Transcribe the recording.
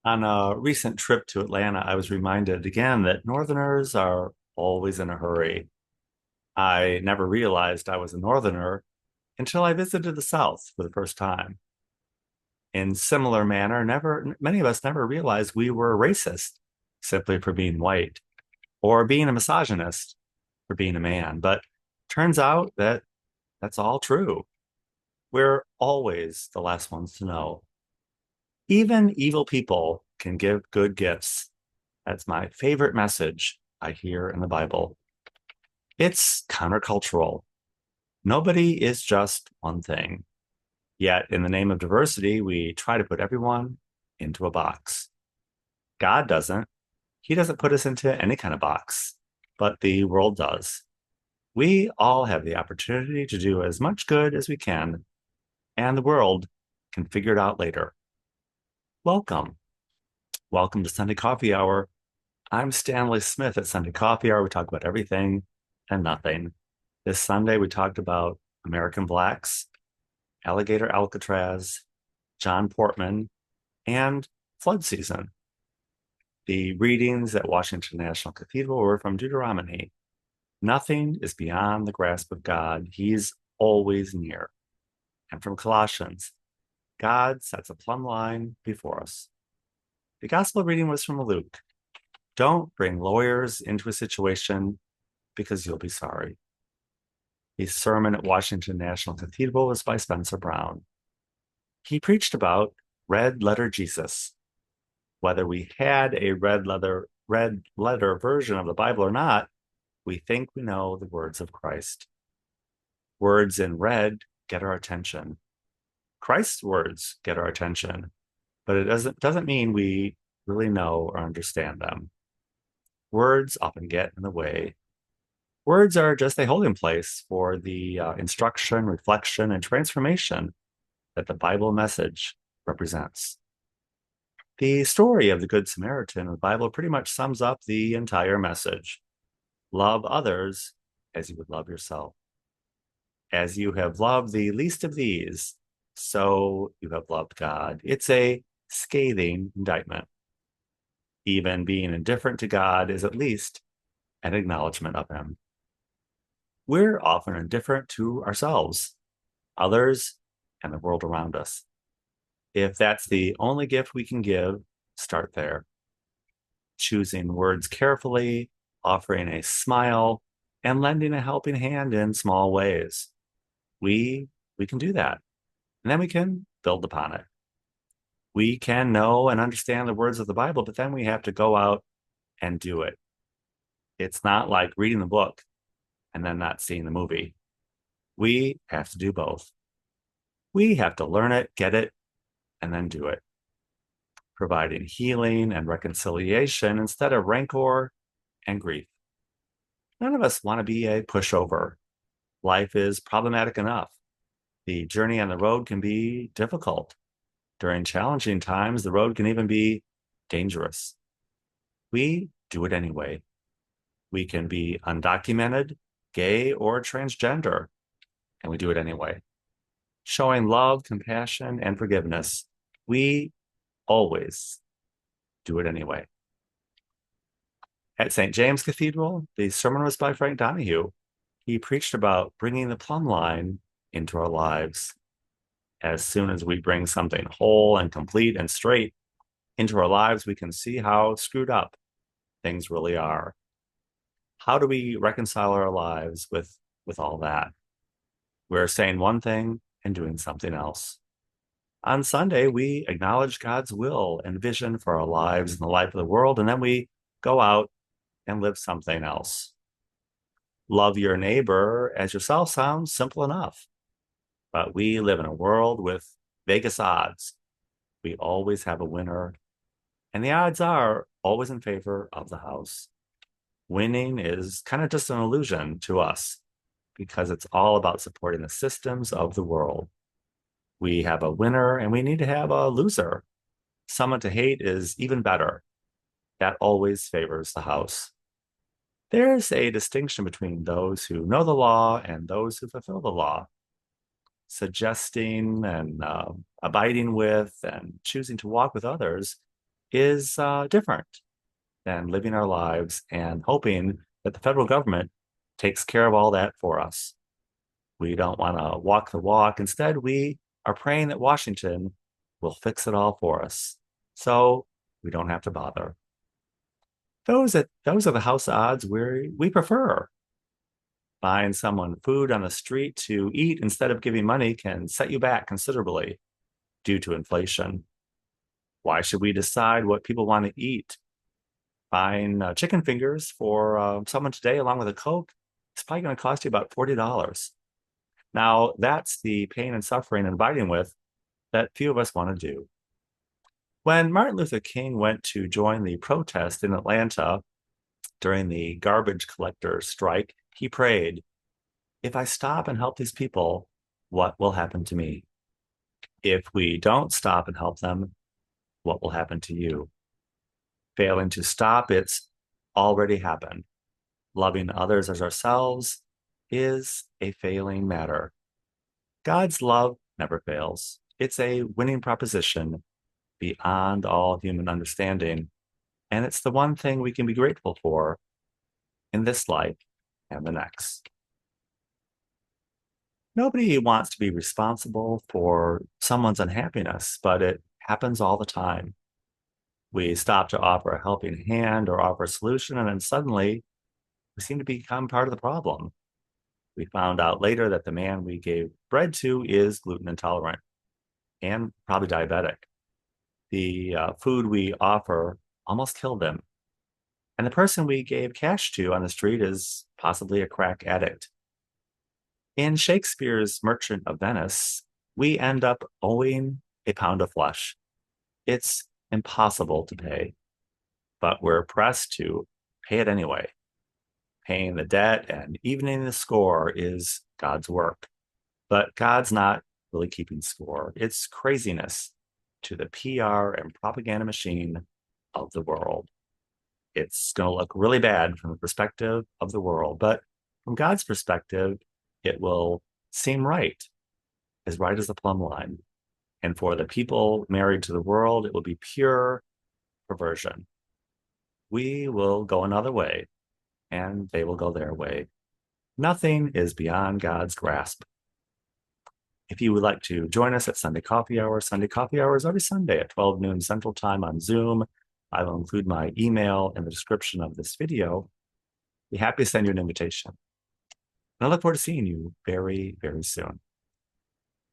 On a recent trip to Atlanta, I was reminded again that Northerners are always in a hurry. I never realized I was a Northerner until I visited the South for the first time. In similar manner, many of us never realized we were racist simply for being white or being a misogynist for being a man. But turns out that that's all true. We're always the last ones to know. Even evil people can give good gifts. That's my favorite message I hear in the Bible. It's countercultural. Nobody is just one thing. Yet, in the name of diversity, we try to put everyone into a box. God doesn't. He doesn't put us into any kind of box, but the world does. We all have the opportunity to do as much good as we can, and the world can figure it out later. Welcome. Welcome to Sunday Coffee Hour. I'm Stanley Smith at Sunday Coffee Hour. We talk about everything and nothing. This Sunday, we talked about American Blacks, Alligator Alcatraz, John Portman, and flood season. The readings at Washington National Cathedral were from Deuteronomy. Nothing is beyond the grasp of God. He's always near. And from Colossians, God sets a plumb line before us. The gospel reading was from Luke. Don't bring lawyers into a situation because you'll be sorry. The sermon at Washington National Cathedral was by Spencer Brown. He preached about red letter Jesus. Whether we had a red letter version of the Bible or not, we think we know the words of Christ. Words in red get our attention. Christ's words get our attention, but it doesn't mean we really know or understand them. Words often get in the way. Words are just a holding place for the instruction, reflection, and transformation that the Bible message represents. The story of the Good Samaritan in the Bible pretty much sums up the entire message. Love others as you would love yourself. As you have loved the least of these, so you have loved God. It's a scathing indictment. Even being indifferent to God is at least an acknowledgement of Him. We're often indifferent to ourselves, others, and the world around us. If that's the only gift we can give, start there. Choosing words carefully, offering a smile, and lending a helping hand in small ways. We we can do that. And then we can build upon it. We can know and understand the words of the Bible, but then we have to go out and do it. It's not like reading the book and then not seeing the movie. We have to do both. We have to learn it, get it, and then do it, providing healing and reconciliation instead of rancor and grief. None of us want to be a pushover. Life is problematic enough. The journey on the road can be difficult. During challenging times, the road can even be dangerous. We do it anyway. We can be undocumented, gay, or transgender, and we do it anyway. Showing love, compassion, and forgiveness, we always do it anyway. At St. James Cathedral, the sermon was by Frank Donahue. He preached about bringing the plumb line into our lives. As soon as we bring something whole and complete and straight into our lives, we can see how screwed up things really are. How do we reconcile our lives with all that? We're saying one thing and doing something else. On Sunday, we acknowledge God's will and vision for our lives and the life of the world, and then we go out and live something else. Love your neighbor as yourself sounds simple enough, but we live in a world with Vegas odds. We always have a winner, and the odds are always in favor of the house. Winning is kind of just an illusion to us because it's all about supporting the systems of the world. We have a winner and we need to have a loser. Someone to hate is even better. That always favors the house. There's a distinction between those who know the law and those who fulfill the law. Suggesting and abiding with and choosing to walk with others is different than living our lives and hoping that the federal government takes care of all that for us. We don't want to walk the walk. Instead, we are praying that Washington will fix it all for us so we don't have to bother. Those are the house odds we prefer. Buying someone food on the street to eat instead of giving money can set you back considerably due to inflation. Why should we decide what people want to eat? Buying chicken fingers for someone today along with a Coke, it's probably going to cost you about $40. Now, that's the pain and suffering and fighting with that few of us want to do. When Martin Luther King went to join the protest in Atlanta during the garbage collector strike, he prayed, "If I stop and help these people, what will happen to me? If we don't stop and help them, what will happen to you?" Failing to stop, it's already happened. Loving others as ourselves is a failing matter. God's love never fails. It's a winning proposition beyond all human understanding. And it's the one thing we can be grateful for in this life and the next. Nobody wants to be responsible for someone's unhappiness, but it happens all the time. We stop to offer a helping hand or offer a solution, and then suddenly we seem to become part of the problem. We found out later that the man we gave bread to is gluten intolerant and probably diabetic. The food we offer almost killed him. And the person we gave cash to on the street is possibly a crack addict. In Shakespeare's Merchant of Venice, we end up owing a pound of flesh. It's impossible to pay, but we're pressed to pay it anyway. Paying the debt and evening the score is God's work. But God's not really keeping score. It's craziness to the PR and propaganda machine of the world. It's going to look really bad from the perspective of the world, but from God's perspective, it will seem right as the plumb line. And for the people married to the world, it will be pure perversion. We will go another way, and they will go their way. Nothing is beyond God's grasp. If you would like to join us at Sunday Coffee Hour is every Sunday at 12 noon Central Time on Zoom. I will include my email in the description of this video. Be happy to send you an invitation. And I look forward to seeing you very, very soon.